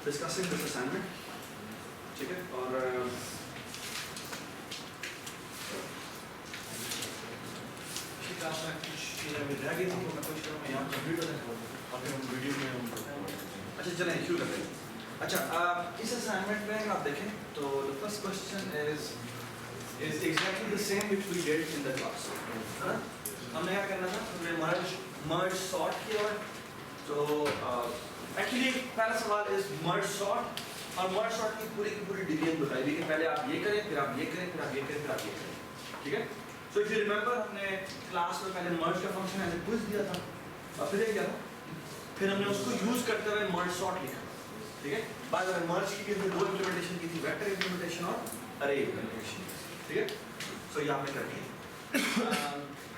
Discussing this assignment, ठीक है। और क्लास में कुछ चीज़ें अभी रह गई थी, तो मैं कोशिश करूँगा यहाँ कंप्लीट हो जाए और फिर हम वीडियो में हम अच्छा चलें शुरू करते हैं। अच्छा इस असाइनमेंट में आप देखें तो the first question is exactly the same which we did in the class, है ना। हमने क्या करना था, हमने मर्ज सॉर्ट किया। तो एक्चुअली पहला सवाल इज मर्ज सॉर्ट, और मर्ज सॉर्ट की पूरी डिटेल बताई थी कि पहले आप ये करें, फिर आप ये करें, फिर आप ये करें, फिर आप ये करें, ठीक है। सो इफ यू रिमेंबर हमने क्लास में पहले मर्ज का फंक्शन ऐसे पूछ दिया था और फिर क्या था, फिर हमने उसको यूज करते हुए मर्ज सॉर्ट लिखा, ठीक है। बाद में मर्ज की दो इंप्लीमेंटेशन की थी, वेक्टर इंप्लीमेंटेशन और अरे इंप्लीमेंटेशन, ठीक है। सो ये आपने कर दिया।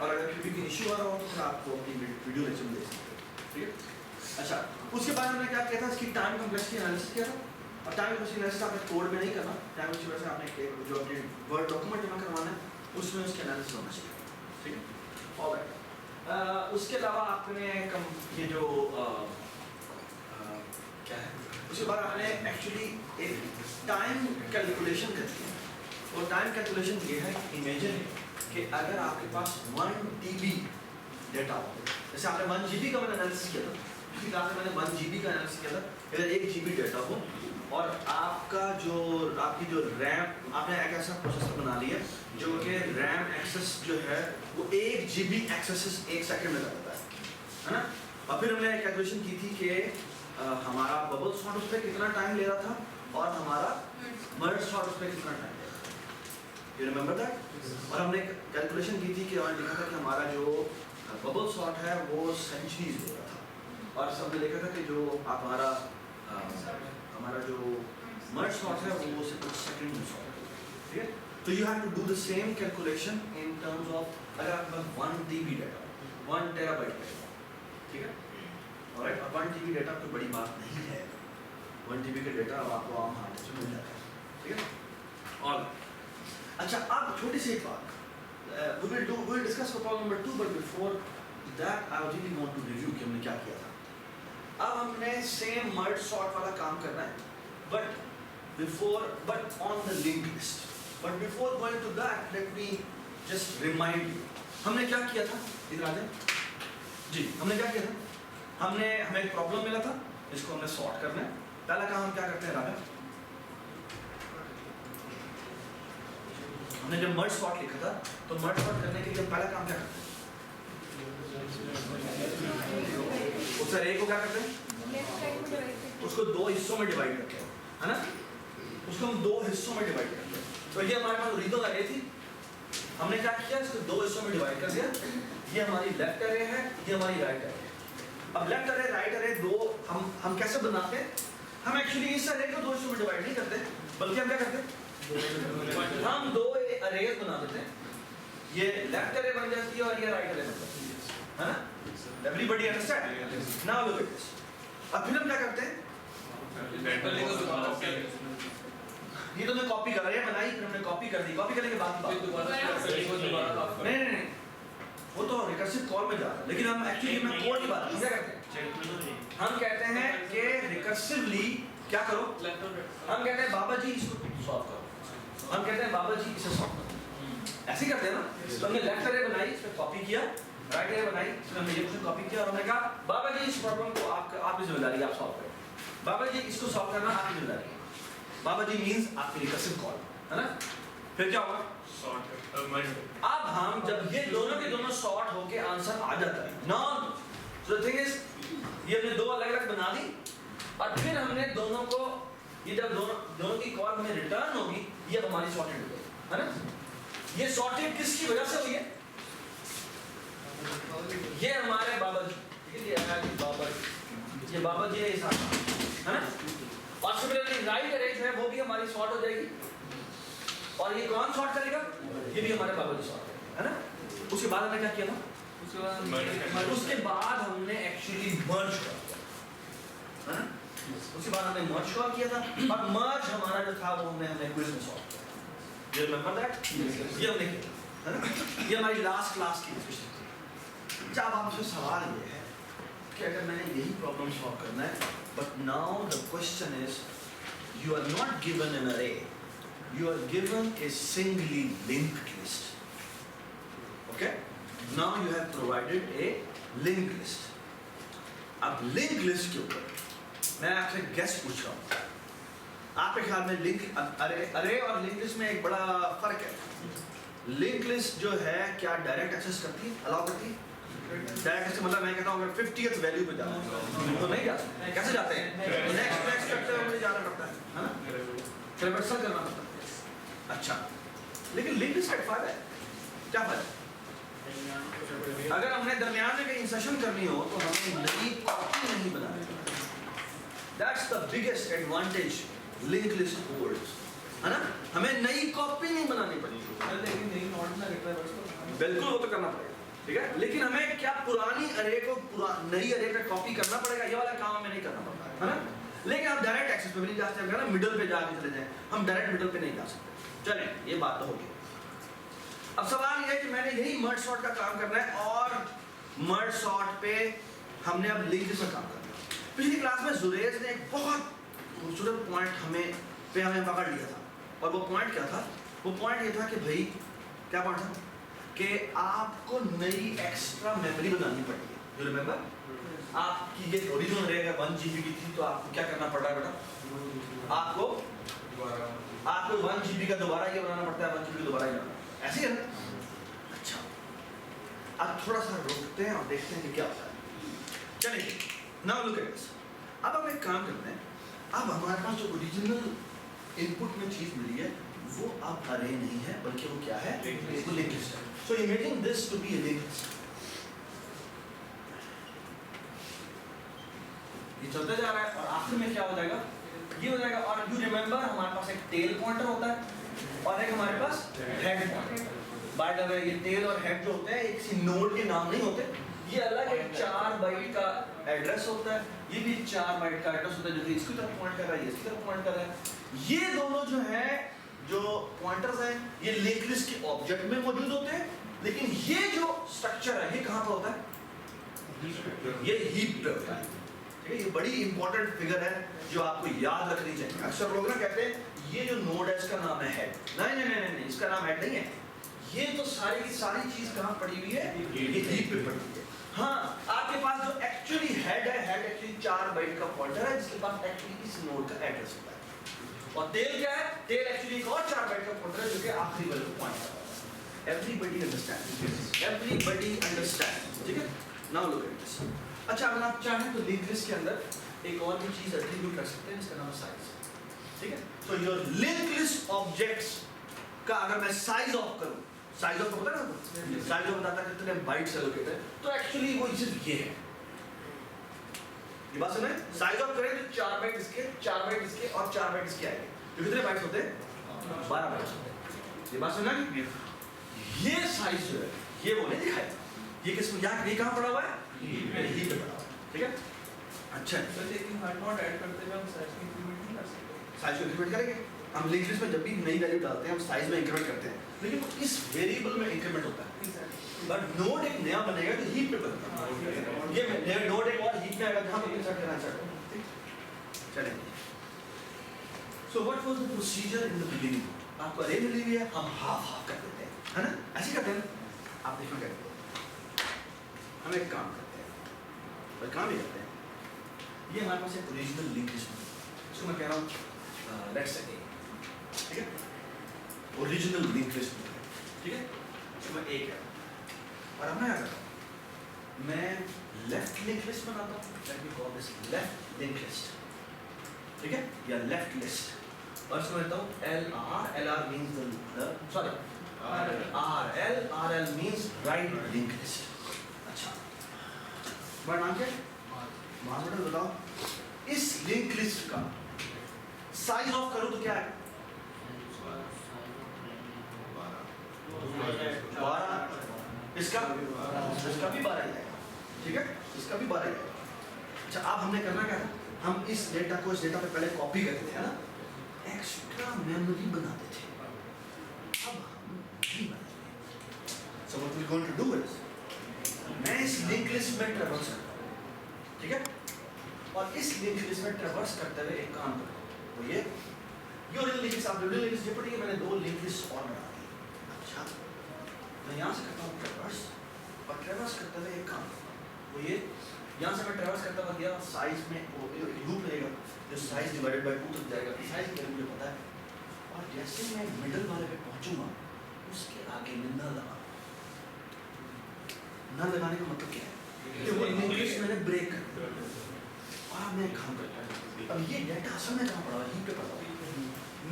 और अगर किसी भी इशू आ रहा हो तो फिर आपको अपनी वीडियो लेक्चर दे सकते हैं, ठीक है। अच्छा उसके बाद हमने क्या किया था, इसकी टाइम कॉम्प्लेक्सिटी एनालिसिस किया था। और टाइम कॉम्प्लेक्सिटी एनालिसिस आपने कोड में नहीं करना, टाइम कॉम्प्लेक्सिटी वैसे आपने जो अपने वर्ड डॉक्यूमेंट जमा करवाना है उसमें उसके एनालिसिस होना चाहिए, ठीक है। ऑलराइट, उसके अलावा आपने ये जो क्या है, उसके बाद आपने एक्चुअली एक टाइम कैलकुलेशन करनी है। और टाइम कैलकुलेशन ये है, इमेजिन कि अगर आपके पास 1 TB डेटा हो, जैसे आपने 1 GB का मैंने एनालिसिस किया था, पिछली क्लास में मैंने 1 GB का एनालिसिस किया था, अगर 1 GB डेटा हो और आपकी जो रैम, आपने एक ऐसा प्रोसेसर बना लिया जो कि रैम एक्सेस जो है वो 1 GB एक्सेस 1 सेकंड में करता है ना। और फिर हमने कैलकुलेशन की थी कि हमारा बबल सॉर्ट उस पर कितना टाइम ले रहा था और हमारा मर्ज सॉर्ट उस पर कितना टाइम ले रहा था, यू रिमेंबर दैट। और हमने कैलकुलेशन की थी कि और लिखा था कि हमारा जो बबल सॉर्ट है वो सेंचुरीज ले रहा था, और सबने लिखा था कि जो हमारा जो मर्ज सॉर्ट है वो सिर्फ कुछ सेकंड में सॉर्ट है, ठीक है। तो you have to do the same calculation in terms of, अगर आपके पास 1 TB डेटा, 1 टेराबाइट डेटा, ठीक है। ऑलराइट, और 1 TB डेटा कोई बड़ी बात नहीं है, 1 TB का डेटा आपको आम हाथ से मिल जाता है, ठीक है। और अच्छा अब छोटी सी एक बात, we will discuss for problem number 2, but before that I really want to review कि हमने क्या किया था। अब हमने सेम मर्ज सॉर्ट वाला काम करना है, but on the linked list. But before going to that, let me just remind you, हमने क्या किया था, इधर आ जाए जी। हमने क्या किया था, हमें एक प्रॉब्लम मिला था, इसको हमने सॉर्ट करना है। पहला काम हम क्या करते हैं राजा, हमने जब मर्ज सॉर्ट लिखा था तो मर्ज सॉर्ट करने के लिए पहला काम क्या करते हैं, उस अरे को क्या करते हैं, उसको 2 हिस्सों में डिवाइड करते हैं, है ना। उसको हम 2 हिस्सों में डिवाइड करते हैं। तो ये हमारे पास ओरिजिनल अरे थी, हमने क्या किया, इसको 2 हिस्सों में डिवाइड कर दिया। ये हमारी लेफ्ट अरे है, ये हमारी राइट अरे है। अब लेफ्ट अरे राइट अरे दो हम कैसे बनाते हैं, हम एक्चुअली इस अरे को 2 हिस्सों में डिवाइड नहीं करते, बल्कि हम क्या करते हैं, हम 2 अरेज बना देते हैं। ये लेफ्ट अरे बन जाती है और ये राइट अरे बन जाती है ना। Everybody understand, now look at this. अब फिर हम क्या करते हैं, ये तो मैं कॉपी कर रहा है, बनाई फिर हमने कॉपी कर दी, कॉपी करने के बाद नहीं वो तो रिकर्सिव कॉल में जा रहा है, लेकिन हम एक्चुअली मैं कोड की बात क्या करते हैं, हम कहते हैं कि रिकर्सिवली क्या करो, हम कहते हैं बाबा जी इसको सॉल्व करो, हम कहते हैं बाबा जी इसे सॉल्व करो, ऐसे करते हैं ना। तो हमने लेफ्ट अरे बनाई, इसमें कॉपी किया, राइट अरे बनाई, इसमें हमने ये क्वेश्चन कॉपी किया और हमने कहा बाबा जी इस प्रॉब्लम को आपकी जिम्मेदारी, आप सॉल्व करें। बाबा जी इसको सॉल्व करना आपकी जिम्मेदारी है। बाबा जी मींस आपकी रिकर्सिव कॉल, है ना। फिर क्या होगा, अब हम जब ये दोनों के दोनों सॉर्ट होके आंसर आ जाता है ना, सो द थिंग इज ये हमने 2 अलग अलग बना दी और फिर हमने दोनों को, ये जब दोनों की कॉल हमें रिटर्न होगी, ये हमारी सॉर्टेड हो गई, है ना। ये सॉर्टेड किसकी वजह से हुई है, ये हमारे बाबा जी, ठीक है, ये बाबा जी है, है ना। और सिमिलरली राइट अरे जो है वो भी हमारी सॉर्ट हो जाएगी, और ये कौन सॉर्ट करेगा, ये भी हमारे बाबा जी सॉर्ट करेंगे, है ना। उसके बाद हमने क्या किया था, उसके बाद हमने एक्चुअली मर्ज किया, है ना। उसके बाद हमने मर्ज किया था, और मर्ज हमारा जो था वो हमने क्विज में सॉल्व किया, ये रिमेंबर दैट, ये हमने किया, है ना। ये हमारी लास्ट क्लास की डिस्कशन थी। जब आपसे सवाल ये है कि अगर मैंने यही प्रॉब्लम सॉल्व करना है But now the question is, you are not given an array, you are given a singly linked list. Okay? Now you have provided a linked list. अब लिंक लिस्ट के ऊपर मैं आपसे गेस पूछ रहा हूँ, आपके ख्याल में लिंक अरे और लिंक लिस्ट में एक बड़ा फर्क है। लिंक लिस्ट जो है क्या डायरेक्ट एक्सेस करती है, अलाउ करती है? डायरेक्ट एक्सेस मतलब मैं कहता हूँ अगर 50th वैल्यू पे जाना है तो नहीं जा सकते, कैसे जाते हैं? नेक्स्ट करते हुए मुझे जाना पड़ता है ना, ट्रैवर्सल करना पड़ता है। अच्छा, लेकिन लिंक लिस्ट का फायदा है, क्या फायदा? अगर हमने दरमियान में कहीं इंसर्शन करनी हो तो हमें नई कॉपी नहीं बनानी पड़ती। That's the biggest advantage linked list holds, है ना? हमें नई कॉपी नहीं बनानी पड़ेगी। लेकिन नई नोड में रिक्वायर्ड बिल्कुल वो तो करना पड़ेगा, ठीक है? लेकिन हमें क्या पुरानी अरे को नई अरे पे कॉपी करना पड़ेगा, ये वाला काम हमें नहीं करना पड़ता है ना? लेकिन आप डायरेक्ट एक्सेस पे भी नहीं जा सकते, ना मिडल पे जाके चले जाएं, हम डायरेक्ट मिडल पे नहीं जा सकते। चलें, ये बात तो होगी। अब सवाल ये है कि मैंने यही मर्ज सॉर्ट का काम करना है और मर्ज सॉर्ट पे हमने अब लिंक लिस्ट का काम करना है। पिछली क्लास में जुरेज ने एक बहुत खूबसूरत पॉइंट हमें पकड़ लिया था, और वो पॉइंट क्या था? वो पॉइंट ये था कि भाई क्या पॉइंट था कि आपको नई एक्स्ट्रा मेमोरी बनानी पड़ेगी। You remember? आपकी ये ओरिजिनल रहेगा 1 GB की थी, तो आपको क्या करना पड़ रहा है बेटा? आपको 1 GB का दोबारा ये बनाना पड़ता है, 1 GB दोबारा ये बनाना, ऐसे ही है ना? अच्छा, अब थोड़ा सा रुकते हैं और देखते हैं कि क्या होता है। चलिए, नाउ लुक एट दिस। अब हम एक काम करते हैं, अब हमारे पास जो ओरिजिनल इनपुट में चीज मिली है वो अब अरे नहीं है, बल्कि वो क्या है? वो लिंक लिस्ट है। So imagine this to be a link list. ये चलते जा रहा है और आखिर में क्या हो जाएगा? ये हो जाएगा। और यू रिमेंबर हमारे पास एक टेल पॉइंटर होता है और एक हमारे पास head pointer. By the way ये टेल और हेड जो होते हैं एक सी नोड के नाम नहीं होते, ये अलग एक 4 बाइट का एड्रेस होता है, ये भी 4 बाइट का एड्रेस होता है जो कि इसकी तरफ पॉइंट कर रहा है, ये इसकी तरफ पॉइंट कर रहा है। ये दोनों जो है जो पॉइंटर्स हैं ये लिंक लिस्ट के ऑब्जेक्ट में मौजूद होते हैं, लेकिन ये जो स्ट्रक्चर है ये कहाँ पर होता है? ये हीप पे होता है। ठीक है, ये बड़ी इंपॉर्टेंट फिगर है जो आपको याद रखनी चाहिए। अक्सर लोग ना कहते हैं ये जो नोड है इसका नाम है हेड। नहीं नहीं नहीं नहीं, इसका नाम हेड नहीं है। ये तो सारी की सारी चीज कहाँ पड़ी हुई है? ये हीप पे पड़ी हुई है। हाँ, आपके पास जो एक्चुअली हेड है, हेड एक्चुअली 4 बाइट का पॉइंटर है जिसके पास एक्चुअली इस नोड का एड्रेस होता है। और टेल क्या है? टेल एक्चुअली एक और 4 बाइट का पॉइंटर है जो कि आखिरी वैल्यू को पॉइंट करता है। Everybody understand? Everybody understand? ठीक है, नाउ लुक एट दिस। अच्छा, अगर आप चाहें तो लिंक लिस्ट के अंदर एक और भी चीज एट्रीब्यूट कर सकते हैं, इसका नाम है साइज। ठीक है, so your link list objects का अगर मैं साइज ऑफ करूं, साइज ऑफ पता है ना, साइज ऑफ बताता है कितने बाइट्स एलोकेटेड है, तो एक्चुअली वो सिर्फ ये है। ये बात सुने, साइज ऑफ करें तो 4 बाइट इसके, 4 बाइट इसके और 4 बाइट इसके आएंगे। तो कितने बाइट्स होते हैं? 12 बाइट्स होते हैं। ये बात सुना कि ये साइज जो है ये वो नहीं दिखाएगा, ये किस यहाँ ये कहाँ पड़ा हुआ है? यही पे पड़ा हुआ है। ठीक है, अच्छा तो लेकिन हर नोड ऐड करते हुए हम साइज की इंक्रीमेंट नहीं कर सकते। साइज को इंक्रीमेंट करेंगे हम। लिंक लिस्ट में जब भी नई वैल्यू डालते हैं हम साइज में इंक्रीमेंट करते हैं, लेकिन इस वेरिएबल में इंक्रीमेंट होता है। बट नोड एक नया बनेगा तो हीप पे बनेगा। ये नोड एक और हीप में आएगा जहां पे इंसर्ट करना चाहते हैं। ठीक, चलेंगे। So what was the procedure in the beginning? आपको अरे मिली हुई है, हम हाफ हाफ कर देते हैं, है ना? ऐसे करते हैं। आप देखो क्या करते हैं, हम एक काम करते हैं और काम ही करते हैं। ये हमारे पास एक ओरिजिनल लिंक लिस्ट है, इसको मैं कह रहा हूँ लेट्स से। ठीक है, ओरिजिनल लिंक लिस्ट है। ठीक है, इसको मैं एक है और अब मैं क्या करता हूँ, मैं लेफ्ट लिंक लिस्ट बनाता हूँ। Let me call this left link list. ठीक है, या लेफ्ट लिस्ट, और इसको कहता हूँ LR means the sorry RL means right link list। अच्छा, बट नाम क्या? मार्केट बताओ, इस लिंक लिस्ट का साइज ऑफ करूँ तो क्या है? 12। इसका भी 12 ही आएगा। ठीक है, इसका भी 12 ही आएगा। अच्छा, अब हमने करना क्या था? हम इस डेटा को इस डेटा पे पहले कॉपी करते थे ना, एक्स्ट्रा मेमोरी बनाते थे। अब हम नहीं बनाएंगे। So what we going to do is, मैं इस लिंक लिस्ट में ट्रैवर्स करता हूं। ठीक है, और इस लिंक लिस्ट में ट्रैवर्स करते हुए एक काम करो, वो ये यूरियल लिंक लिस्ट, आप यूरियल लिंक लिस्ट ये पढ़िए, मैंने 2 लिंक लिस्ट और बना दी। अच्छा, मैं यहाँ से करता हूँ ट्रैवर्स, और ट्रैवर्स करते हुए एक काम करता हूँ, वो ये यहाँ से मैं ट्रैवर्स करता हुआ गया, साइज में वो लूप रहेगा जो साइज डिवाइडेड बाय 2 तक जाएगा, साइज की वैल्यू मुझे पता है, और जैसे मैं मिडल वाले पे पहुँचूंगा उसके आगे मैं न लगा, न लगाने का मतलब क्या है कि वो लिंक लिस्ट मैंने ब्रेक कर दिया। और अब मैं काम करता हूँ, अब ये डाटा असल में कहाँ पड़ा हुआ है, हीप पे पड़ा हुआ है,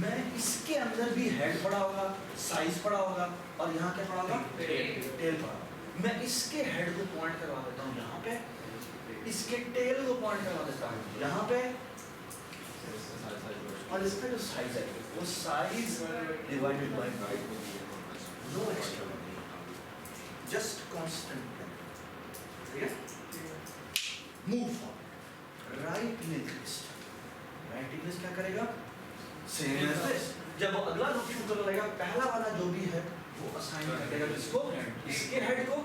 मैं इसके अंदर भी हेड पड़ा होगा, साइज पड़ा होगा, और यहाँ क्या पड़ा होगा, टेल पड़ा होगा। मैं इसके हेड को पॉइंट करवा देता हूँ यहाँ पे, इसके टेल को पॉइंट करवा देता हूँ यहाँ पे, और इसका जो साइज है वो size divided by no extra, just constant, ठीक है। Move forward, right link list, right link list क्या करेगा, सेम एज दिस, जब वो अगला लूप शुरू करने लगेगा, पहला वाला जो भी है वो असाइन कर देगा इसको, इसके हेड को,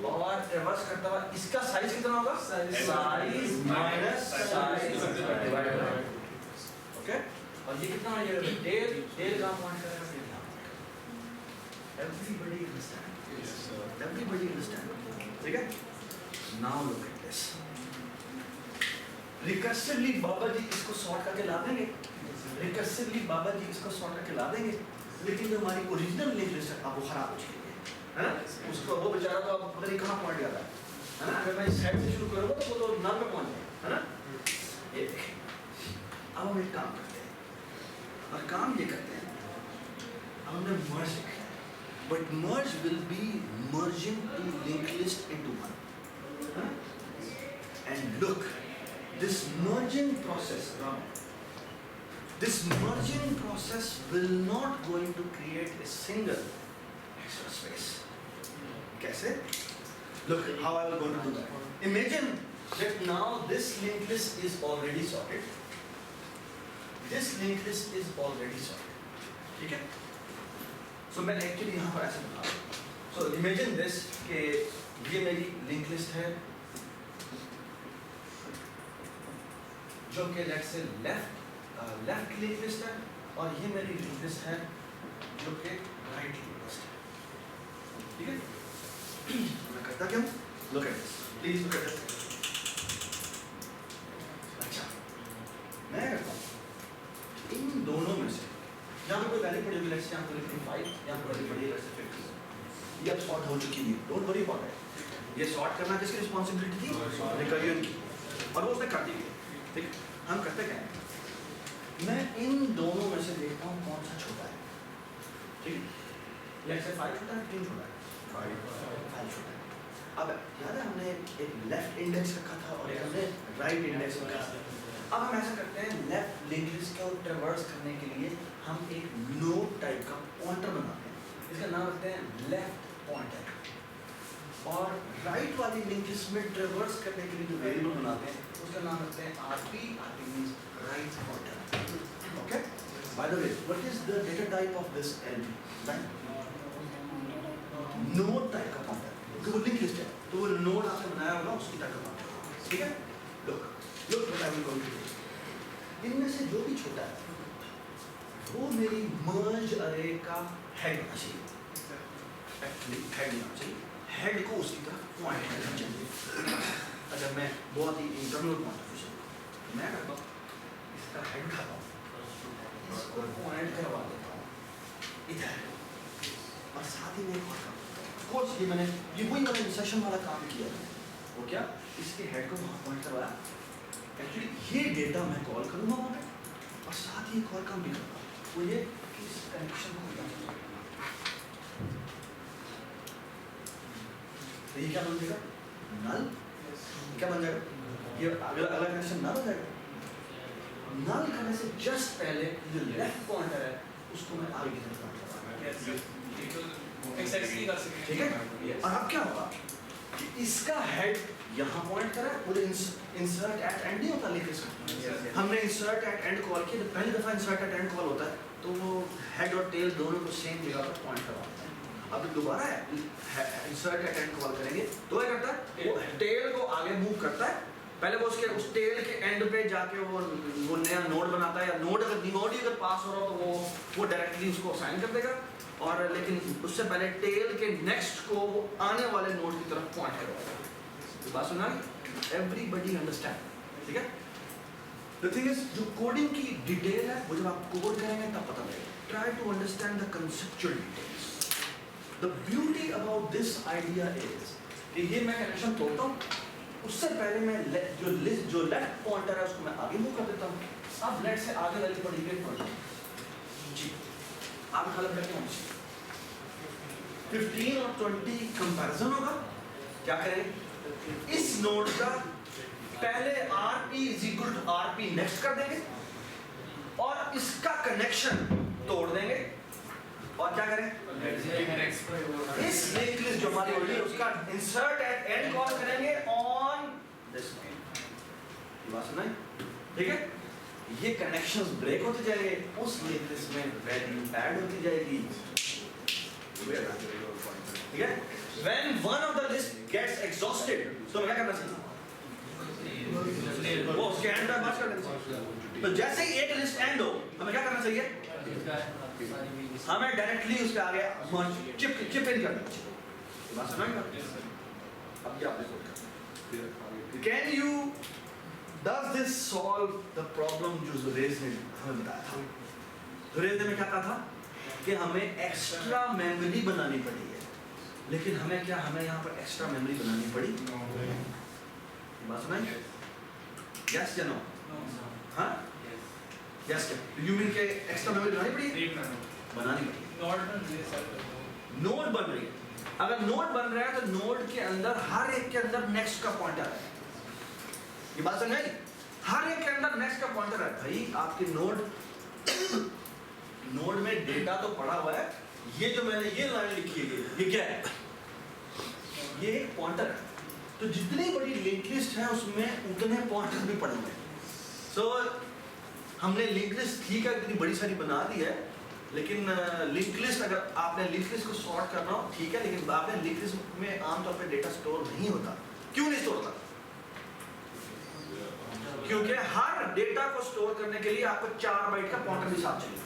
और रिवर्स करता हुआ इसका साइज कितना होगा, size minus size divided bye, okay. और ये कितना हो जाएगा, टेल, टेल का पॉइंट करेगा फिर यहाँ, एवरीबॉडी अंडरस्टैंड, एवरीबॉडी अंडरस्टैंड, ठीक है। Now look at this, recursively बाबा जी इसको सॉर्ट करके ला देंगे, रिकर्सिवली बाबा जी इसको सॉर्ट करके ला देंगे, लेकिन जो हमारी ओरिजिनल लिंक लिस्ट है वो खराब हो जाएगी, है ना। उसको वो बेचारा तो अब पता नहीं कहाँ पहुँच जाता है ना। अगर मैं इस साइड से शुरू करूँगा तो वो तो नल पे पहुँच जाएगा, है ना। ये देखें, अब हम एक काम करते हैं, और काम ये करते हैं, अब हमने मर्ज लिखा है, but merge will be merging two link list into one, and look, this merging process will not going to create a single extra space. कैसे? Look how I will going to do that. Imagine that now this linked list is already sorted. This linked list is already sorted. ठीक है? So मैं actually यहाँ पर ऐसे बता रहा हूँ. So imagine this कि ये मेरी linked list है जो कि let's say left link list है, और ये मेरी लिंक लिस्ट है जो कि राइट लिंक लिस्ट है, ठीक है। मैं करता क्या हूँ, look at this, please look at this. अच्छा, मैं करता हूँ इन दोनों में से, यहाँ पे कोई वैल्यू पड़ी होगी, लेट्स से यहाँ पर लिखते हैं 5, यहाँ पर वैल्यू पड़ी है लेट्स से 50, ये अब सॉर्ट हो चुकी है, डोंट वरी अबाउट इट। ये सॉर्ट करना किसकी रिस्पॉन्सिबिलिटी थी, रिकरियन की, और वो उसने कर दी। ठीक, हम करते क्या हैं, मैं इन दोनों में से देखता हूँ कौन सा छोटा है, ठीक है। लेट्स से 5 छोटा है, 3 छोटा है, 5 छोटा है। अब याद है हमने एक लेफ्ट इंडेक्स रखा था और एक हमने राइट इंडेक्स रखा था। अब हम ऐसा करते हैं, लेफ्ट लिंक लिस्ट को ट्रैवर्स करने के लिए हम एक नोड टाइप का पॉइंटर बनाते हैं, इसका नाम रखते हैं लेफ्ट पॉइंटर, और राइट वाली लिंक लिस्ट में ट्रैवर्स करने के लिए जो वेरिएबल बनाते हैं उसका नाम रखते हैं RP means right pointer. Okay? By the way, what is the data type of this LP? Right? Node type का pointer. तो वो लिंक लिस्ट है, तो वो नोड आपने बनाया होगा उसकी टाइप का pointer. ठीक है? Look what I will go to do. इनमें से जो भी छोटा है वो मेरी merge array का head होना चाहिए. Actually head होना चाहिए. हेड को उसकी तरफ पॉइंट करना चाहिए। अगर मैं बहुत ही इंटरनल पॉइंट ऑफ व्यू से मैं करता हूँ, इसका हेड उठाता हूँ, इसको पॉइंट करवा देता हूँ इधर, और साथ ही मैं एक और काम करता हूँ। कोर्स ये मैंने ये वही वाला इंसर्शन वाला काम किया है, वो क्या, इसके हेड को वहाँ पॉइंट करवाया। एक्चुअली ये डेटा मैं कॉल करूँगा वहाँ पे, और साथ ही एक और काम भी करूँगा, वो ये कि इस कनेक्शन को तो ये क्या बन जाएगा, नल। क्या बन जाएगा, ये अगर अगला कनेक्शन नल हो जाएगा। नल करने से जस्ट पहले जो लेफ्ट पॉइंटर है उसको मैं आगे की तरफ पॉइंट करवाऊंगा, ठीक है। और अब क्या होगा कि इसका हेड यहाँ पॉइंट करा, वो इंसर्ट एट एंड नहीं होता लिंक लिस्ट का, हमने इंसर्ट एट एंड कॉल किया, तो पहली दफा इंसर्ट एट एंड कॉल होता है तो वो हेड और टेल दोनों को सेम जगह पर पॉइंट करवाता है। अब दोबारा इंसर्ट एट एंड कॉल करेंगे तो क्या करता है, वो टेल को आगे मूव करता है, पहले वो उसके उस टेल के एंड पे जाके वो नया नोड बनाता है, या नोड ही अगर पास हो रहा हो तो वो डायरेक्टली उसको असाइन कर देगा, और लेकिन उससे पहले टेल के नेक्स्ट को वो आने वाले नोड की तरफ पॉइंट करवाएगा। बात सुना? Everybody understand? ठीक है। The thing is, जो कोडिंग की डिटेल है वो जब आप कोड करेंगे तब पता लगेगा। Try to understand the conceptual details. The beauty about this idea is कि ये मैं कनेक्शन तोड़ता हूँ, उससे पहले मैं जो लेफ्ट पॉइंटर है उसको मैं आगे मूव कर देता हूँ। अब लेफ्ट से आगे वाली पड़ी हुई पॉइंटर जी आप हालत में क्या 15 और 20 कंपैरिजन होगा। क्या करेंगे? इस नोड का पहले RP = RP नेक्स्ट कर देंगे और इसका कनेक्शन तोड़ देंगे, और क्या करें? इस लिंक लिस्ट जो हमारी ऑलरेडी उसका इंसर्ट एट एंड कॉल करेंगे ऑन दिस नोड। बात सुना? ठीक है। ये कनेक्शंस ब्रेक होते जाएंगे, उस लिंक लिस्ट में वैल्यू ऐड होती जाएगी। ठीक है। When one of the list gets exhausted, तो क्या करना चाहिए? वो उसके एंड में बस कर देना चाहिए। तो जैसे ही एक लिस्ट एंड हो, हमें क्या करना चाहिए? हमें डायरेक्टली उसके आगे चिप इन करना चाहिए। बात समझ में? अब क्या आपने सोचा? Can you does this solve the problem जो जुरेज ने हमें बताया था? जुरेज ने क्या कहा था कि हमें एक्स्ट्रा मेमोरी बनानी पड़ी है, लेकिन हमें यहाँ पर एक्स्ट्रा मेमोरी बनानी पड़ी? बात सुनाई? यस या नो? हाँ? यस क्या? यू मीन के एक्स्ट्रा मेमोरी बनानी पड़ी? बनानी पड़ी। नोड बन रही है। अगर नोड बन रहा है तो नोड के अंदर हर एक के अंदर नेक्स्ट का पॉइंटर है। ये बात समझ आई? हर एक के अंदर नेक्स्ट का पॉइंटर है। भाई आपके नोड में डेटा तो पड़ा हुआ है। ये जो मैंने ये लाइन लिखी है, ये क्या है? ये एक पॉइंटर है। तो जितनी बड़ी लिंक लिस्ट है उसमें उतने पॉइंटर भी पड़े हुए हैं। सो हमने लिंक लिस्ट ठीक है इतनी बड़ी सारी बना दी है, लेकिन लिंक लिस्ट अगर आपने लिंक लिस्ट को सॉर्ट करना हो ठीक है, लेकिन आपने लिंक लिस्ट में आमतौर पे डेटा स्टोर नहीं होता। क्यों नहीं स्टोर होता? क्योंकि हर डेटा को स्टोर करने के लिए आपको 4 बाइट का पॉइंटर भी साथ चाहिए।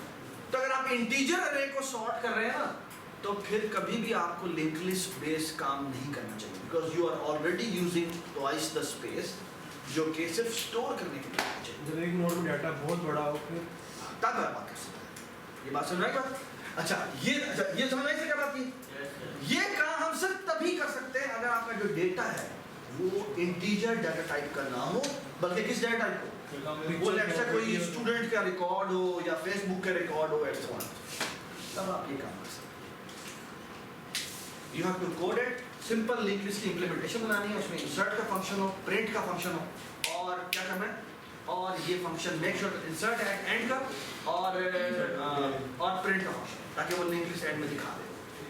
तो अगर आप इंटीजर अरे को सॉर्ट कर रहे हैं ना, तो फिर कभी भी आपको लिंक लिस्ट बेस्ड काम नहीं करना चाहिए, because you are already using twice the space जो कि सिर्फ स्टोर करने के लिए चाहिए। जब एक नोड में डाटा बहुत बड़ा हो फिर तब आप बात कर सकते हैं। ये बात समझ में आई? अच्छा ये समझ में क्या बात की? ये काम हम सिर्फ तभी कर सकते हैं अगर आपका जो डेटा है वो इंटीजर डाटा टाइप का ना हो, बल्कि किस डाटा टाइप को? वो लेट्स से कोई स्टूडेंट का रिकॉर्ड हो या फेसबुक का रिकॉर्ड हो ऐसा, तब आप ये काम कर सकते हैं। You have to code it, simple link list की इम्प्लीमेंटेशन बनानी है, उसमें इंसर्ट का फंक्शन हो, प्रिंट का फंक्शन हो, और क्या करना है? और ये function make sure insert at end का और प्रिंट का फंक्शन, ताकि वो लिंक लिस्ट एंड में दिखा दे।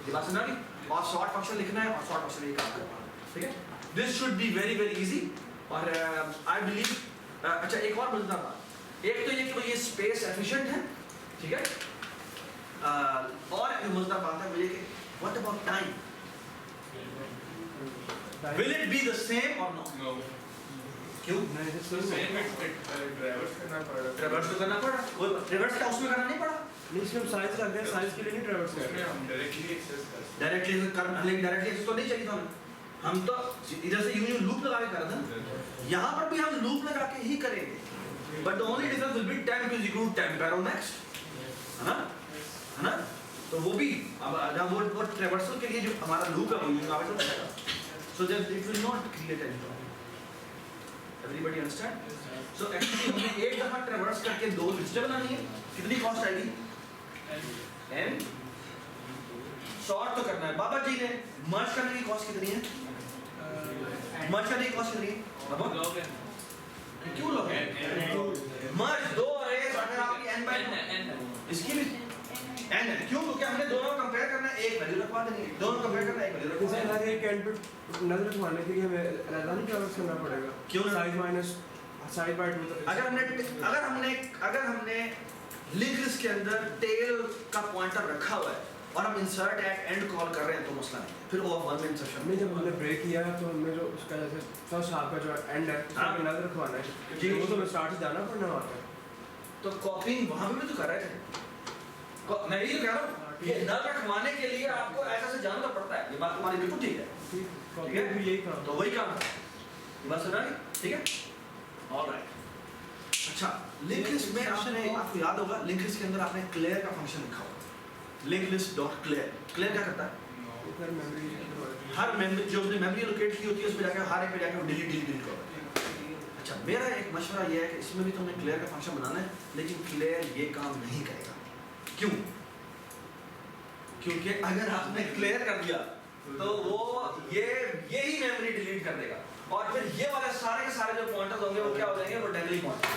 ये बात समझ आ गई? और सॉर्ट फंक्शन लिखना है, और सॉर्ट फंक्शन ये काम करना है। ठीक है? This should be very very easy. और आई बिलीव अच्छा एक और मजेदार बात, एक तो ये कि ये स्पेस एफिशिएंट है, ठीक है, और एक मजेदार बात है वो ये कि what about time? Will it be the same or not? No. क्यों? Same reverse करना पड़ा। ट्रैवर्स तो करना पड़ा। वो ट्रैवर्स का उसमें करना नहीं पड़ा। नहीं, इसमें साइज रख दें, साइज के लिए नहीं ट्रैवर्स कर उसमें हम डायरेक्टली एक्सेस कर सकते डायरेक्टली तो नहीं चाहिए था हम तो इधर से यूं लूप लगा के कर रहे थे। यहाँ पर भी हम लूप लगा के ही करेंगे, but the only difference will be temp is equal to temp next, है ना? तो वो भी अब वो ट्रैवर्सल के लिए जो हमारा लूप है वो यूं लगा के चलेगा, so that it will not create any problem. Everybody understand? So actually हमें एक दफा ट्रैवर्स करके 2 लिस्टें बनानी है। कितनी कॉस्ट आएगी? n सॉर्ट तो करना है। बाबा जी ने मर्ज करने की कॉस्ट कितनी है? मर्ज करने की कॉस्ट कितनी है? बाबा क्यों लोग मर्ज 2 अरेज अगर आपकी n बाय इसकी भी n है। क्यों? क्योंकि हमने दोनों कंपेयर करना है, एक वैल्यू रखवा देनी है, दोनों कंपेयर करना है, एक वैल्यू रखवा देनी है। हर एक एंड पे नजर रखवाने के लिए हमें अलग नहीं ट्रैवर्स करना पड़ेगा। क्यों? Size minus side by 2। अगर हमने लिंक लिस्ट के अंदर टेल का पॉइंटर रखा हुआ है और हम इंसर्ट एट एंड कॉल कर रहे हैं तो मसला नहीं है, फिर वो वन में इंसर्शन हमने जब हमने ब्रेक किया तो हमने जो उसका जैसे फर्स्ट हाफ का जो एंड है उसका हाँ। नजर रखवाना है जी। वो तो स्टार्ट से जाना पड़ना वहाँ पर। तो कॉपिंग वहां पे भी तो कर रहे थे। मैं यही तो कह रहा हूँ ये नल रखवाने के लिए आपको ऐसा से जाना तो पड़ता है, ये बात तुम्हारी बिल्कुल ठीक है। ठीक है भी यही काम तो वही काम है, ये बात सुना नहीं, ठीक है ऑलराइट। अच्छा लिंक लिस्ट में आपने आपको याद होगा लिंक लिस्ट के अंदर आपने क्लियर का फंक्शन लिखा होगा, link list dot clear. Clear क्या करता है, फिर मेमोरी हर मेमोरी जो उसने मेमोरी लोकेट की होती है उसमें जाकर हर एक पे जाकर डिलीट डिलीट डिलीट करता है। अच्छा मेरा एक मशवरा ये है कि इसमें भी तुमने क्लियर का फंक्शन बनाना है, लेकिन क्लियर ये काम नहीं करेगा। क्यों? क्योंकि अगर आपने क्लियर कर दिया तो वो ये ही मेमोरी डिलीट कर देगा और फिर ये वाले सारे के सारे जो पॉइंटर्स होंगे वो क्या हो जाएंगे, वो डैंगली पॉइंटर।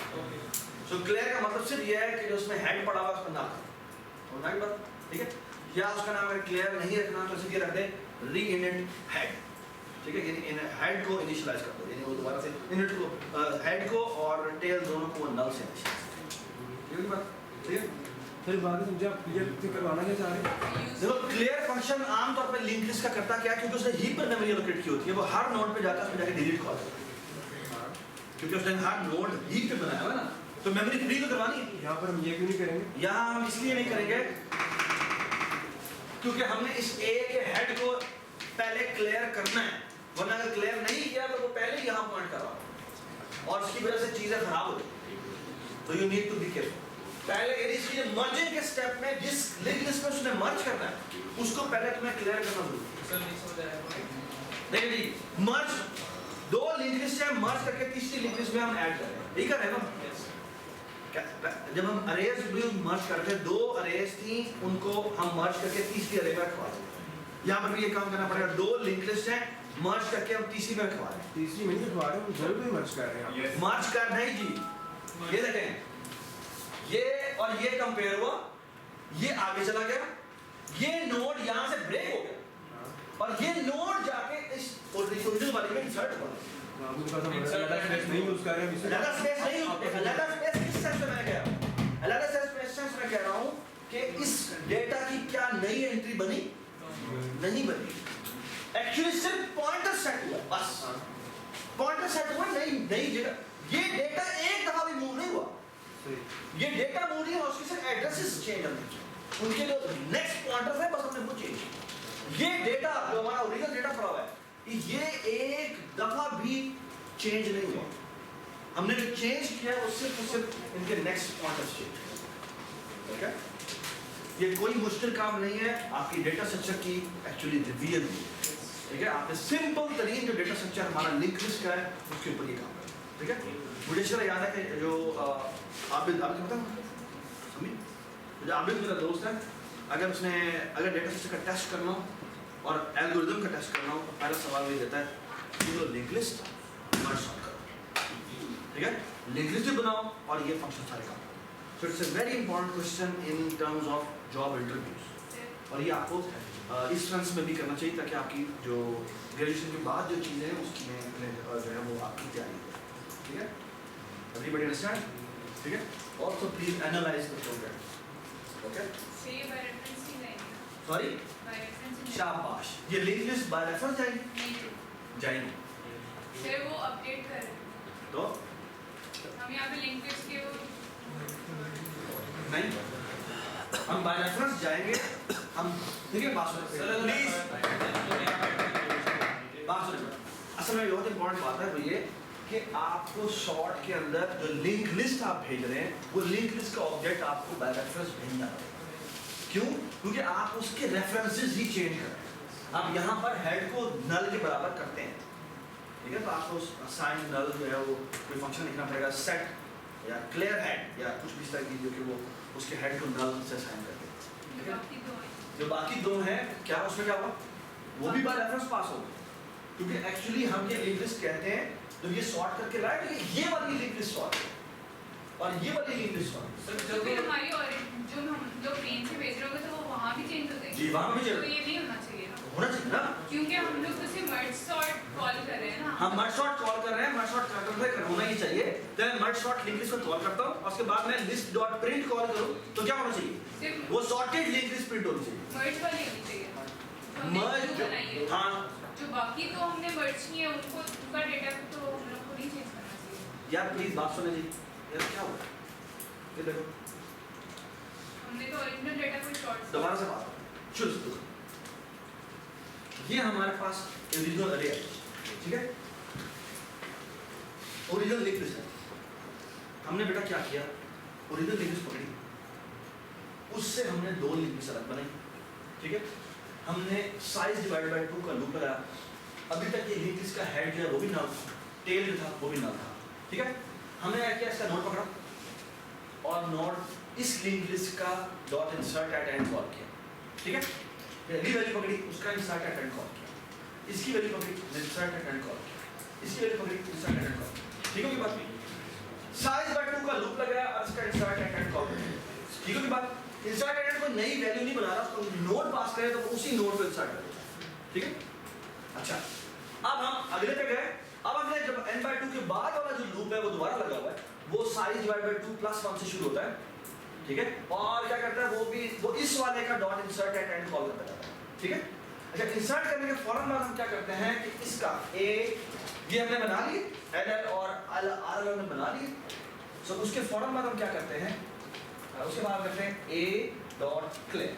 सो क्लियर का मतलब सिर्फ ये है कि जो उसमें हेड पड़ा हुआ है उसका नाम होना की बात, ठीक है। या उसका नाम अगर क्लियर नहीं रखना तो सिर्फ ये रख दे री इनिट हेड, ठीक है, यानी इन हेड को इनिशियलाइज कर दो, यानी वो दोबारा से इनिट को हेड को और टेल दोनों को नल से इनिशियलाइज, ठीक है बात, ठीक है। फिर बात समझे आप क्लियर करवाना क्या चाह रहे हैं? देखो क्लियर फंक्शन आमतौर पर लिंक लिस्ट का करता क्या है, क्योंकि उसने हीप पर मेमोरी एलोकेट की होती है, वो हर नोड पे जाकर उसमें जाके डिलीट कॉल करता है, क्योंकि उसने हर नोड हीप पे बनाया हुआ है ना, तो मेमोरी फ्री तो करवानी है। यहाँ पर हम ये क्यों नहीं करेंगे? यहाँ हम इसलिए नहीं करेंगे क्योंकि हमने इस ए के हेड को पहले क्लियर करना है, वरना अगर क्लियर नहीं किया तो वो पहले ही यहाँ पॉइंट कर रहा और उसकी वजह से चीजें खराब हो जाएगी। तो you need to be careful. पहले यदि इसलिए मर्जिंग के स्टेप में जिस लिंक लिस्ट में उसने मर्ज करना है उसको पहले तुम्हें क्लियर करना जरूरी है। सर नहीं समझ आया। देखिए जी मर्ज दो लिंक लिस्ट है, मर्ज करके तीसरी लिंक लिस्ट में हम ऐड कर रहे हैं, ठीक है ना। जब हम अरेज भी मर्ज करते हैं, दो अरेज थी उनको हम मर्ज करके तीसरी अरे में रखवा दें। यहाँ पर भी ये काम करना पड़ेगा, दो लिंक लिस्ट है मर्ज करके हम तीसरी में रखवा दें। तीसरी में नहीं रखवा रहे हम दोनों में मर्ज कर रहे हैं। Yes. मर्ज कर नहीं जी, ये देखें ये और ये कंपेयर हुआ, ये आगे चला गया, ये नोड यहाँ से ब्रेक हो गया और ये नोड जाके इस ओरिजिनल वाले में इंसर्ट हुआ। आपको पता है डाटा स्पेस नहीं यूज कर रहे हैं, डाटा स्पेस नहीं, डाटा स्पेस किस सेंस में मैंने कह रहा हूँ, डाटा स्पेस सेंस में कह रहा हूँ कि इस डेटा की क्या नई एंट्री बनी नहीं बनी, एक्चुअली सिर्फ पॉइंटर सेट हुआ, बस पॉइंटर सेट हुआ, नई जगह, ये डेटा एक दफा भी मूव नहीं हुआ, ये डेटा मूव नहीं हुआ, उसके सिर्फ एड्रेसेस चेंज होंगे, उनके जो नेक्स्ट पॉइंटर्स है बस हमने वो चेंज, ये डेटा जो हमारा ओरिजिनल डेटा पड़ा हुआ है ये एक दफा भी चेंज नहीं हुआ, हमने जो चेंज किया वो सिर्फ इनके नेक्स्ट पॉइंटर्स चेंज, ओके। ये कोई मुश्किल काम नहीं है आपकी डेटा स्ट्रक्चर की एक्चुअली रिवीजन, ठीक है। आपने सिंपल तरीन जो डेटा स्ट्रक्चर हमारा लिंक लिस्ट का है उसके ऊपर ये काम करें, ठीक है। मुझे इसलिए याद है कि जो आबिद पता है जो आबिद मेरा दोस्त है, अगर डेटा स्ट्रक्चर का टेस्ट करना हो और एल्गोरिदम का टेस्ट करना हो तो पहला सवाल ये देता है कि लिंक लिस्ट मर्ज करो, ठीक है, लिंक लिस्ट भी बनाओ और ये फंक्शन सारे काम करो। So it's a very important question in terms of job interviews, और ये आपको इस सेंस में भी करना चाहिए ताकि आपकी जो ग्रेजुएशन के बाद जो चीज़ें हैं उसकी जो है वो आपकी तैयारी हो, ठीक है। एवरीबॉडी अंडरस्टैंड, ठीक है। Also please analyse the program, okay. Sorry शाबाश, ये लिंक लिस्ट बाय रेफरेंस जाएंगे सर वो अपडेट कर रहे हैं, तो हम यहाँ पे लिंक लिस्ट के वो नहीं, हम बाय रेफरेंस जाएंगे, हम ठीक है। बात सुनिए प्लीज, बात सुनिए। असल में बहुत इंपॉर्टेंट बात है वो ये कि आपको शॉर्ट के अंदर जो लिंक लिस्ट आप भेज रहे हैं वो लिंक लिस्ट का ऑब्जेक्ट आपको बाय रेफरेंस भेजना है। क्यों? क्योंकि आप उसके रेफरेंसेस ही चेंज कर रहे हैं। आप यहाँ पर हेड को नल के बराबर करते हैं, ठीक है। तो आपको असाइन नल जो है वो कोई फंक्शन लिखना पड़ेगा, सेट या क्लियर हेड या कुछ भी इस तरह की जो कि वो उसके हेड को नल से असाइन करते हैं। जो बाकी दो हैं क्या उसमें क्या हुआ, वो भी बाय रेफरेंस पास हो गए, क्योंकि एक्चुअली हम ये लिंक लिस्ट कहते हैं तो ये सॉर्ट करके लाए तो ये वाली लिंक लिस्ट सॉर्ट और ये वाली लिंक लिस्ट सॉर्ट। सर तो फिर हमारी और जो हम जो प्लेन से भेज रहे होंगे तो वो वहाँ भी चेंज हो जाएगी। जी वहाँ भी तो ये नहीं होना चाहिए ना। होना चाहिए ना। क्योंकि हम लोग उसे मर्ज सॉर्ट कॉल कर रहे हैं ना। हम मर्ज सॉर्ट कॉल कर रहे हैं, मर्ज सॉर्ट करते होना ही चाहिए। तो मैं मर्ज सॉर्ट लिंक लिस्ट को कॉल करता हूँ और उसके बाद मैं लिस्ट डॉट प्रिंट कॉल करूँ तो क्या होना चाहिए? सिर्फ वो सॉर्टेड लिंक लिस्ट प्रिंट होनी चाहिए। मर्ज वाली होनी चाहिए। हमने मर्ज जो बनाई है, हाँ जो बाकी तो हमने मर्ज किए हैं उनको, उनका डेटा तो हम लोग को नहीं चेंज करना चाहिए। यार प्लीज बात सुने जी, यार क्या हुआ? ये देखो हमने तो ओरिजिनल डेटा को शॉर्ट दोबारा से बात शुरू से। ये हमारे पास ओरिजिनल अरे है, ठीक है? ओरिजिनल लिंक लिस्ट है। हमने बेटा क्या किया? ओरिजिनल लिंक लिस्ट पकड़ी, उससे हमने दो लिंक लिस्ट अलग बनाई, ठीक है? हमने साइज डिवाइड बाय 2 का लूप लगाया। अभी तक ये लिंक लिस्ट का हेड जो है वो भी null था, टेल जो था वो भी null था, ठीक है? हमने क्या किया? इसका नोड पकड़ा और नोड इस लिंक लिस्ट का dot insert at end call किया, ठीक है? पहली वैल्यू पकड़ी, उसका इंसर्ट एट एंड कॉल किया, इसकी वैल्यू पकड़ी, इंसर्ट एट एंड कॉल किया, इसकी वैल्यू पकड़ी, इंसर्ट एट एंड कॉल, ठीक है की बात? साइज बाय 2 का लूप लगाया और इसका इंसर्ट एट एंड कॉल, ठीक है की बात? इंसर्ट एट कोई नई वैल्यू नहीं बना रहा, उसको नोड पास करे तो उसी नोड पे इंसर्ट करेगा, ठीक है? अच्छा, अब हम अगले पे गए। अब अगले जब n/2 के बाद वाला जो लूप है वो दोबारा लगा हुआ है, वो साइज डिवाइड बाय 2 + 1 से शुरू होता है, ठीक है? और क्या करता है वो इस वाले का dot insert at end call करता है, ठीक है? अच्छा, इंसर्ट करने के फौरन बाद हम क्या करते हैं कि इसका a ये हमने बना ली, ll और rl हमने बना ली। सो उसके फौरन बाद हम क्या करते हैं? उसके बाद करते हैं a.clear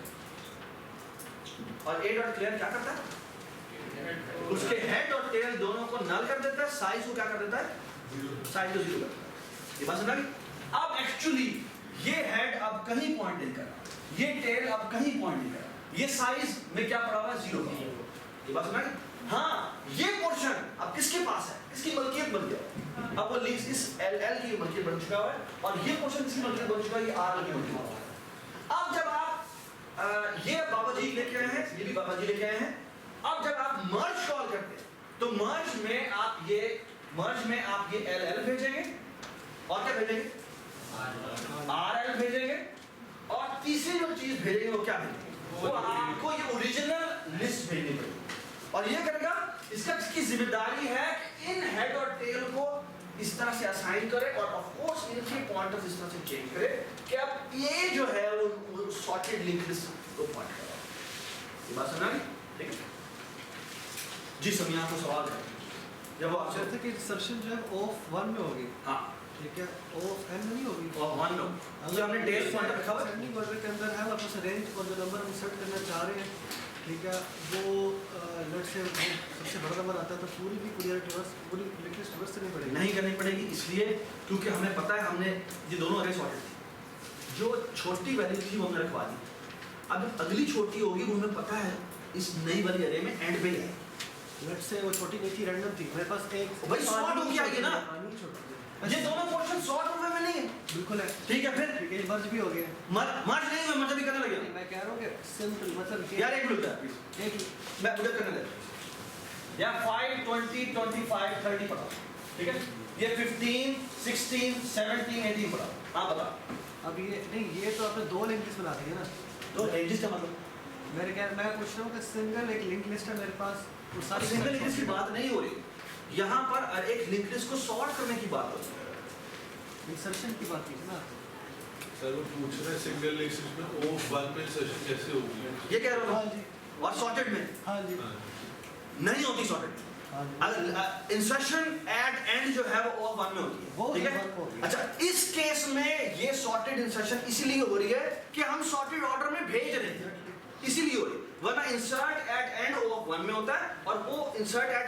और a.clear क्या करता है? उसके हेड और टेल दोनों को नल कर देता है, साइज को क्या कर देता है? साइज को 0 कर देता है। ये बात समझ गई? अब एक्चुअली ये हेड अब कहीं पॉइंट नहीं कर रहा, ये टेल अब कहीं पॉइंट नहीं कर रहा, ये साइज में क्या पड़ा हुआ है? 0 का। ये बात समझ गई? हाँ, ये पोर्शन अब किसके पास है? किसकी मलकियत बन गया? अब वो लिंक्स इस LL की मलकियत बन चुका है और ये पोर्शन किसकी मलकियत बन चुका है? ये RL की मलकियत बन चुका है। अब जब आप ये बाबा जी लेके आए हैं, ये भी बाबा जी लेके आए हैं। अब जब आप मर्ज कॉल करते हैं तो मर्ज में आप ये LL भेजेंगे और क्या भेजेंगे? RL भेजेंगे और तीसरी जो चीज भेजेंगे वो क्या भेजेंगे? वो आपको ये ओरिजिनल लिस्ट भेजनी पड़ेगी और ये करेगा, इसकी जिम्मेदारी है कि इन हेड और टेल को इस तरह से असाइन करे और ऑफ कोर्स इनके पॉइंटर्स इस तरह से चेंज करे कि अब ये जो है वो सॉर्टेड लिंक लिस्ट को पॉइंट करेगा। ये बात समझ आई? ठीक है जी। समी आपको सवाल है जब वो आपसे जैसे कि इंसर्शन जो है ऑफ 1 में होगी, हाँ ठीक है, ऑफ n में नहीं होगी। और 1 नो जो हमने टेल पॉइंटर रखा हुआ है, सेंडिंग ऑर्डर के अंदर है वापस रेंज और जो नंबर हम इंसर्ट करना चाह रहे हैं, ठीक है, वो लेट से सबसे बड़ा नंबर आता है तो पूरी भी क्लियर रिवर्स पूरी लिस्ट रिवर्स से नहीं पड़ेगी। नहीं करनी पड़ेगी इसलिए क्योंकि हमें पता है हमने ये दोनों अरे सॉर्टेड थी, जो छोटी वैल्यू थी वो हमने रखवा दी। अब अगली छोटी होगी वो हमें पता है इस नई वाली अरे में एंड पे है। लेट से वो छोटी नहीं थी, रैंडम थी, मेरे पास एक भाई सॉर्ट हो गया ये ना, नहीं छोटा, ये दोनों पोर्शन सॉर्ट हुए में नहीं है। बिल्कुल है, ठीक है फिर ठीक है, मर्ज भी हो गया। मर्ज नहीं हुआ, मर्ज भी करने लगे। मैं कह रहा हूँ कि सिंपल मतलब यार एक मिनट एक मैं मुझे करने दे यार 5 20 25 30 पढ़ा, ठीक है? ये 15 16 17 18 पढ़ा। हाँ बता। अब ये नहीं, ये तो आपने दो लिंक लिस्ट बना दी है ना, तो रेंजेस का मतलब मैं पूछ रहा हूँ कि सिंगल एक लिंक लिस्ट है मेरे पास, वो सारी सिंगल लिंक लिस्ट की बात नहीं हो रही, यहाँ पर एक लिंक लिस्ट को सॉर्ट करने की बात हो रही है। इंसर्शन की बात की ना। सर वो पूछ रहे हैं सिंगल लिस्ट में ऑफ 1 में इंसर्शन कैसे होगी? ये कह रहा हाँ हूँ जी, और सॉर्टेड में हाँ जी, हाँ। नहीं होती सॉर्टेड। हाँ जी। इंसर्शन एट एंड जो है वो ऑफ 1 में होती वो है, ठीक है? one में होती है। अच्छा, इस केस में ये सॉर्टेड इंसर्शन इसीलिए हो रही है कि हम सॉर्टेड ऑर्डर में भेज रहे हैं, इसीलिए हो रही है। वरना इंसर्ट एट एंड ऑफ 1 में होता है और वो इंसर्ट एट,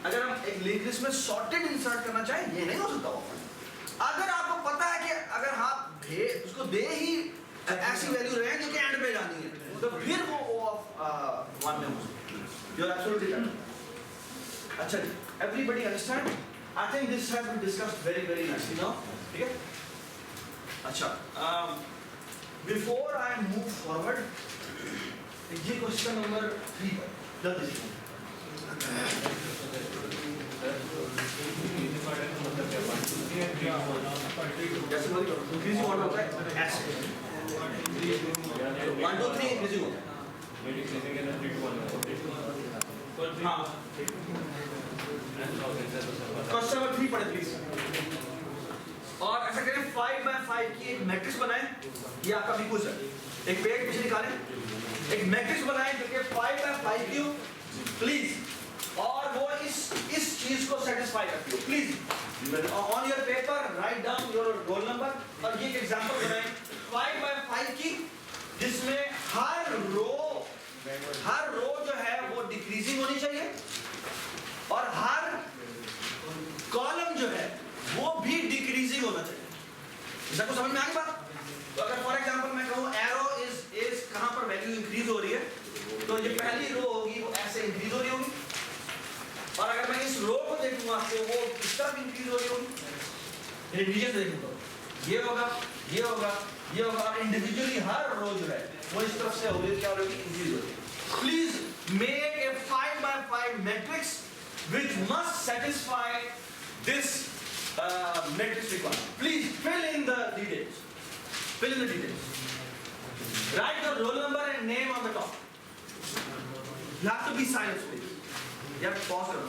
अगर हम एक लिंक लिस्ट में सॉर्टेड इंसर्ट करना चाहें ये नहीं हो सकता ऑफ 1। अगर आपको पता है कि अगर आप उसको दे ही ऐसी वैल्यू रहे जो कि एंड पे जानी है तो फिर वो ऑफ 1 में हो सकती है। You are absolutely right. अच्छा जी, everybody understand? I think this has been discussed very very nicely now, ठीक है? अच्छा, बिफोर आई मूव फॉरवर्ड, ये क्वेश्चन नंबर 3 पर जल्दी से जैसे बोली इंक्रीजिंग ऑर्डर होता है ऐसे 1 2 3 इंक्रीजिंग होता है, हाँ क्वेश्चन नंबर 3 पढ़े प्लीज। और ऐसा करें 5 by 5 की एक मैट्रिक्स बनाएं, ये आपका भी कुछ है, एक पेज पीछे निकालें, एक मैट्रिक्स बनाएं जो कि 5 by 5 की हो प्लीज, और वो इस चीज को सेटिस्फाई करती हो please. On your paper write down your roll number, और ये एक एग्जांपल बनाएं 5 by 5 की, जिसमें हर रो जो है वो डिक्रीजिंग होनी चाहिए और हर कॉलम जो है वो भी डिक्रीजिंग होना चाहिए। इसको समझ में आ गई बात? तो अगर फॉर एग्जांपल मैं कहूं एरो इज कहां पर वैल्यू इंक्रीज हो रही है, तो ये पहली रो होगी वो ऐसे इंक्रीज हो रही होगी, और अगर मैं इस रो को देखूंगा तो वो इस तरफ इंक्रीज हो रही होगी, नीचे से देखूंगा ये होगा ये होगा ये होगा, और इंडिविजुअली हर रो जो है वो इस तरफ से होगी, क्या होगी, इंक्रीज होगी। Please make a 5 by 5 matrix which must satisfy this matrix requirement. Please fill in the details. Fill in the details. Write your roll number and name on the top. You have to be silent, please. You have to pause it.